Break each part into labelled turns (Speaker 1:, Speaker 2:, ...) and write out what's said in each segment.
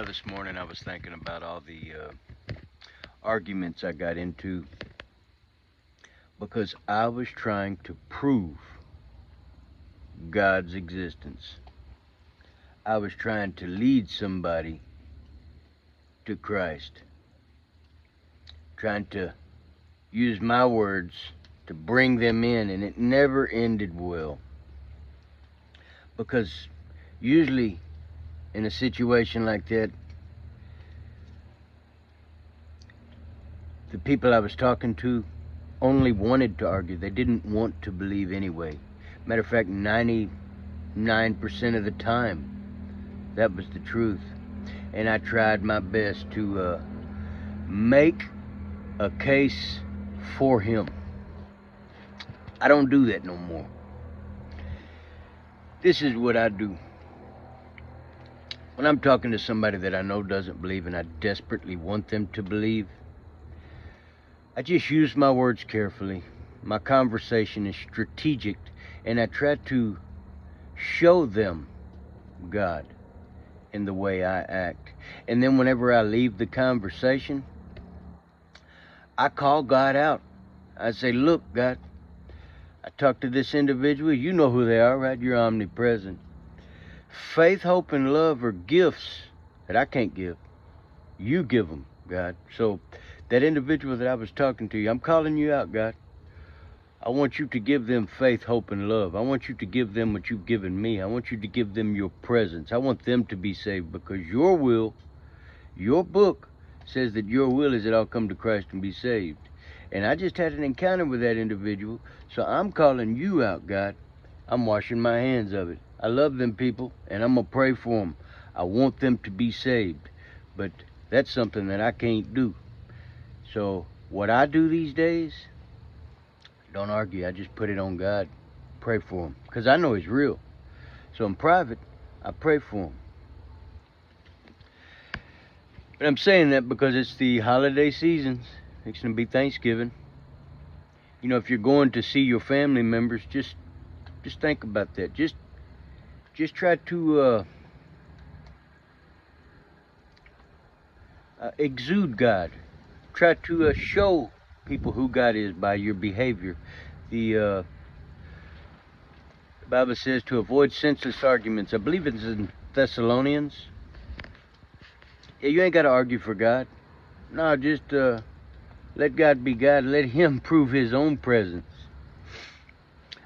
Speaker 1: This morning I was thinking about all the arguments I got into because I was trying to prove God's existence. I was trying to lead somebody to Christ, trying to use my words to bring them in, and it never ended well. Because usually in a situation like that, the people I was talking to only wanted to argue. They didn't want to believe anyway. Matter of fact, 99% of the time, that was the truth. And I tried my best to make a case for him. I don't do that no more. This is what I do. When I'm talking to somebody that I know doesn't believe and I desperately want them to believe, I just use my words carefully. My conversation is strategic, and I try to show them God in the way I act. And then whenever I leave the conversation, I call God out. I say, look, God, I talked to this individual. You know who they are, right? You're omnipresent. Faith, hope, and love are gifts that I can't give. You give them, God. So that individual that I was talking to, I'm calling you out, God. I want you to give them faith, hope, and love. I want you to give them what you've given me. I want you to give them your presence. I want them to be saved because your will, your book says that your will is that I'll come to Christ and be saved. And I just had an encounter with that individual, so I'm calling you out, God. I'm washing my hands of it. I love them people, and I'm going to pray for them. I want them to be saved, but that's something that I can't do. So what I do these days, don't argue. I just put it on God, pray for him, because I know he's real. So in private, I pray for him. But I'm saying that because it's the holiday seasons. It's going to be Thanksgiving. You know, if you're going to see your family members, just think about that. Just try to exude God. Try to show people who God is by your behavior. The Bible says to avoid senseless arguments. I believe it's in Thessalonians. Yeah, you ain't got to argue for God. No, just let God be God. Let him prove his own presence.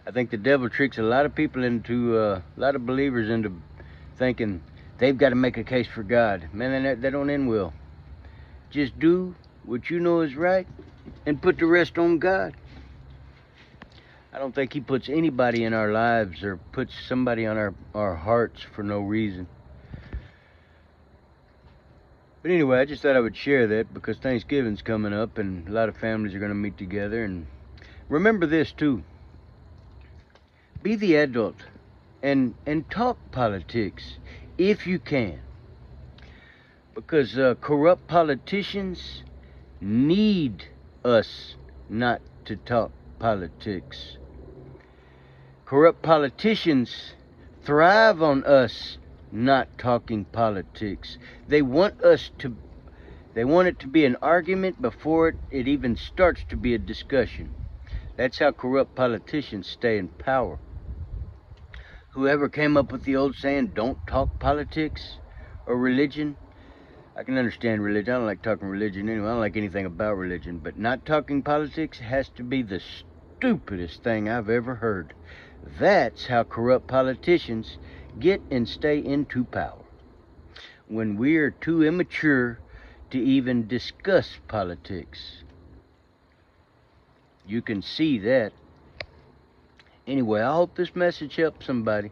Speaker 1: I think the devil tricks a lot of people into, a lot of believers into thinking they've got to make a case for God. Man, that don't end well. Just do what you know is right and put the rest on God. I don't think he puts anybody in our lives or puts somebody on our hearts for no reason. But anyway, I just thought I would share that because Thanksgiving's coming up and a lot of families are going to meet together. And remember this too. Be the adult and talk politics if you can. Because corrupt politicians need us not to talk politics. Corrupt politicians thrive on us not talking politics. They want it to be an argument before it even starts to be a discussion. That's how corrupt politicians stay in power. Whoever came up with the old saying, don't talk politics or religion, I can understand religion. I don't like talking religion anyway. I don't like anything about religion. But not talking politics has to be the stupidest thing I've ever heard. That's how corrupt politicians get and stay into power. When we're too immature to even discuss politics. You can see that. Anyway, I hope this message helps somebody.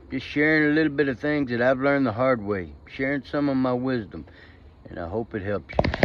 Speaker 1: Just sharing a little bit of things that I've learned the hard way. Sharing some of my wisdom. And I hope it helps you.